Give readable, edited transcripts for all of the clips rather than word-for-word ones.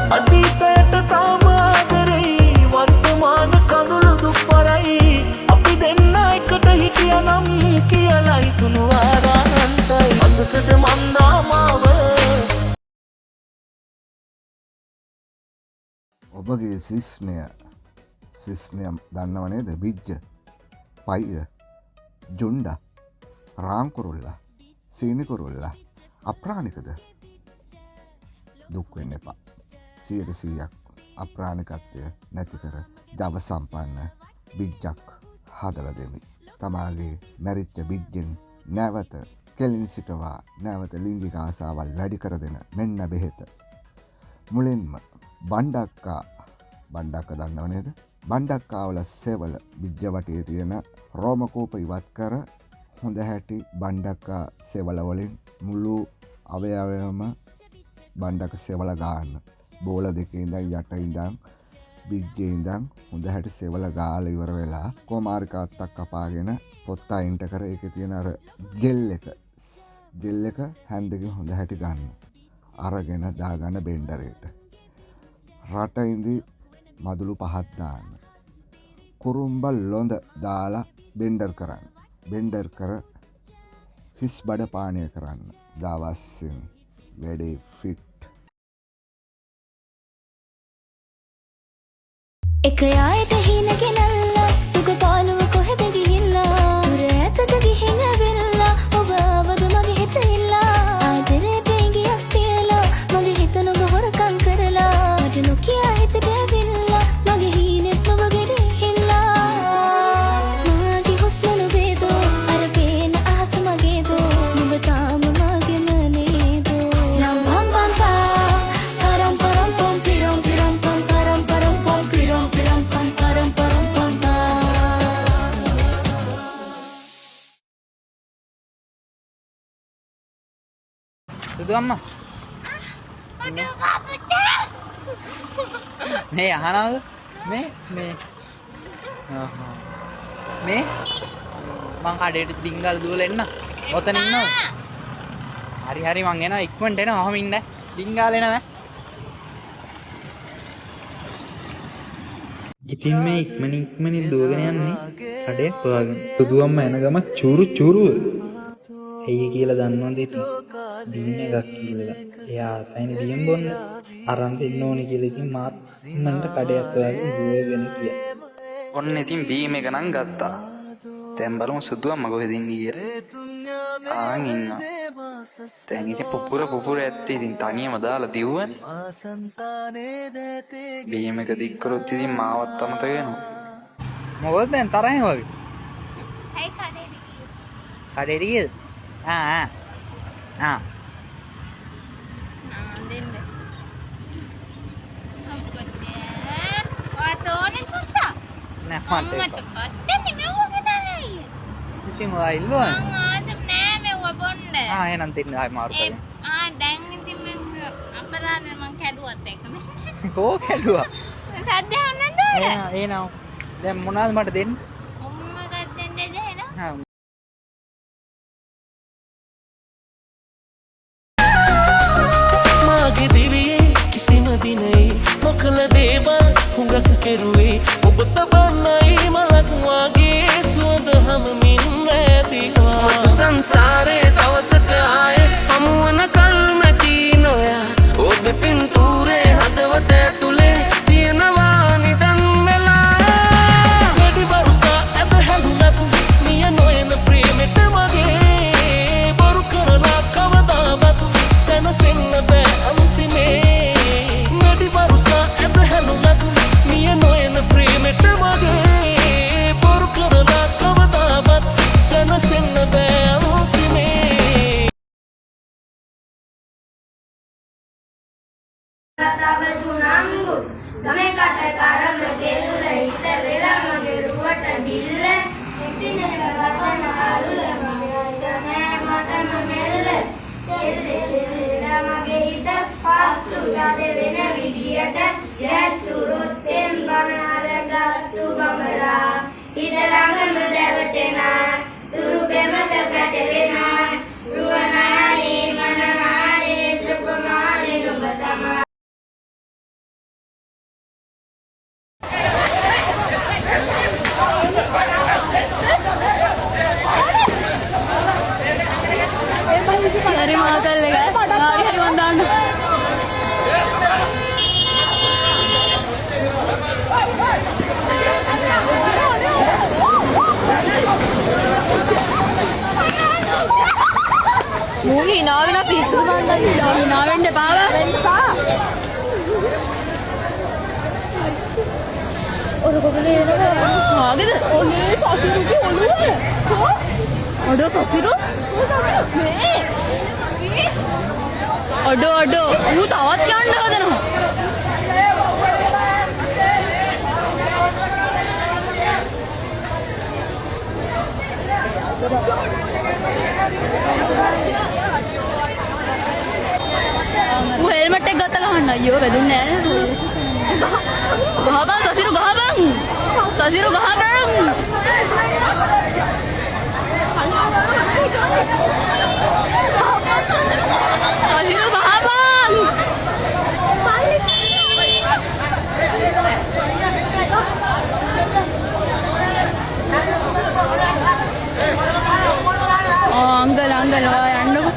අතීතයට තාම ආදරෙයි වර්තමාන කඳුළු දුප්පරයි අපි දෙන්න එකට හිටියනම් කියලයි තුනු ආරාන්තයි අතකට මන්දාමාව ඔබගේ සිස්නය දන්නව නේද? බිජ්ජ, පයිය, ජුණ්ඩ, රාංකුරුල්ල, සීනිකුරුල්ල අප්‍රාණිකද? දුක් වෙන්න එපා. 100% අප්‍රාණිකත්වය නැති කර ජව සම්පන්න බිජ්ජක් හදලා දෙමි. තමාගේ මැරිච්ච බිජ්ජෙන් නැවත කෙලින් සිටවා නැවත ලිංගික ආසාවල් වැඩි කර දෙන මෙන්න බෙහෙත. මුලින්ම බණ්ඩක්කා දන්නව නේද? බණ්ඩක්කාවල සෙවල බිජ්ජ වටේ තියෙන රෝමකූප ඉවත් කර හොඳ හැටි බණ්ඩක්කා සෙවල වලින් මුළු අවයවයම බණ්ඩක සෙවල ගන්න. බෝල දෙකේ ඉඳන් යට ඉඳන් බිජ්ජේ ඉඳන් හොඳ හැටි සෙවල ගාලා ඉවර වෙලා කොමාරිකාත්තක් කපාගෙන පොත්ත අයින්ට කර ඒකේ තියෙන අර ජෙල් එක හැන්දකින් හොඳ හැටි ගන්න. අරගෙන දාගන්න බෙන්ඩරේට. රට ඉඳි මදුළු 5ක් දාන්න. කුරුම්බ ලොඳ දාලා බෙන්ඩර් කරන්න. බෙන්ඩර් කර හිස් බඩ පානය කරන්න. දවස්සින් වැඩේ ෆිට්. එක යායට හින ගෙනල්ලා දුක පාළුව කොහෙද ගිහිල්ලා දුර ඇතට ගිහින් ඇවිල්ලා ඔබ ආවද මගේ හිත ඉල්ලා ආදරයට ඉඟියක් තියලා මගේ හිත නුඹ හොරකම් කරලා මට නොකියා හිතට ඇවිල්ලා මගේ හීනෙත් ඔබ ගෙරහිල්ලා මාගේ හුස්ම නුඹේදෝ අර පේන අහස මගේදෝ නුඹ තාම මගේම නේදෝ රම් පම් පම් පා පරම් පරම් පම් පිරම් පිරම් පම් පරම් පරම් පම් පිරම් පිරම් පම් පරම් පරම් පම් පා සුදු අම්මා මේ අහනවද මේ මං කඩේට ඩිංගල් දුවලා එන්න ඔතන ඉන්නවද? හරි මං එනවා ඉක්මනට එනවා ඔහම ඉන්න ඩිංගල් එනවා. ඉතින් මේ ඉක්මනින් දුවගෙන යන්නේ කඩේ හොයාගෙන. සුදු අම්මා එන ගම චූරු ඇයි කියලා දන්නවද? ඉතින් දින එකක් කියලා. එයා ආසයින් දියෙන් බොන්න අරන් දෙන්න ඕනේ කියලා ඉතින් මාත් මන්ට කඩයක් හොයාගෙන දුවගෙන ගියා. ඔන්න ඉතින් බීම් එක නම් ගත්තා. දැන් බලමු සුදු අම්මා කොහෙද ඉන්නේ කියලා. ආන් ඉන්නවා. දැන් ඉතින් පුපුර ඇත්තේ ඉතින් තනියම දාලා දිව්වනේ. බීම් එක දික් කරොත් ඉතින් මාවත් අමතක වෙනවා. මොකද දැන් තරහින් වගේ. ඇයි කඩේට ගියේ? කඩේට ගියද? දෙන්න අප්පච්චේ ඔතෝනේ පුතා නෑ මට පත්තේ මෙව්වගේ තමයි ඉතින් ඔයා ඉල්ලුවා මං ආසම් නෑ මෙව්ව බොන්න එහෙනම් තින්න ආයි මාරු කරේ දැන් ඉතින් මම අපරාධ මං කැඩුවත් එක කෝ කැඩුවා සද්දයක් නැද්ද එහෙනම් දැන් මොනවද මට දෙන්න මොකක්ද දෙන්නේ එහෙනම් මාගේ දිවියේ කිසිම දිනේ නොකල දේවල් හුඟක් කෙරුවේ ඔබ තබන්නයි මලක් වාගේ සුවඳ හමමින් රැඳිවා සංසාරේ දවසක ආයේ හමුවන කල්මැති නොයා ඔබ පින්තූරේ හදවත ඇතුලේ තියෙනවා නිදන් වෙලා වැඩි වරුසා ඇද හැඳුනත් මිය නොයන ප්‍රේමෙට මගේ බොරු කරලා කවදාවත් සැනසෙන්න බෑ අන්තිමේ වැඩි වරුසා ඇද හැඳුනත් මිය නොයන ප්‍රේමෙට මගේ බොරු කරලා කවදාවත් සැනසෙන්න බෑ අන්තිමේ තව සුනංගු ගමේ කට කරම දෙල්ල හිත වෙලා මගේ රුවට දිල්ල ඉතිනක ගතන අරුල මගේ නෑ මටම මෙල්ල මගේ හිත පාත්තු ගද වෙන විදියට යැසුරුත් පෙම් බන අරගත්තු බමරා හිත ළඟම දැවටෙන තුරු පෙමක පැටලෙන දාන්න. මූණේ hina වෙන පිස්සු බන්දන් hina වෙන්න එපා. ඔර කොකලේ එනවා. ආගෙද? ඔනේ සසිරුගේ ඔළුව. හො? ඔඩෝ සසිරු? මේ. ඔඩෝ ඌ තවත් යන්න හදනවා. ඌ හෙල්මට් එක ගත්ත ගහන්න. අයියෝ වැදුන්නේ නෑ නේද? ගහපන් සසිරු ගහපන්. සසිරු ගහපන්. සසිරු ගහපන්. අංකල් ඔයා යන්නකෝ.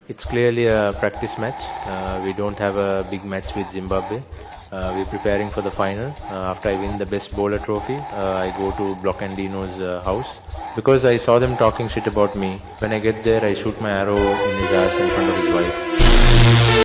It's clearly a practice match. We don't have a big match with Zimbabwe. We're preparing for the final. After I win the best bowler trophy, I go to Block and Dino's house because I saw them talking shit about me. When I get there, I shoot my arrow in his ass in front of his wife.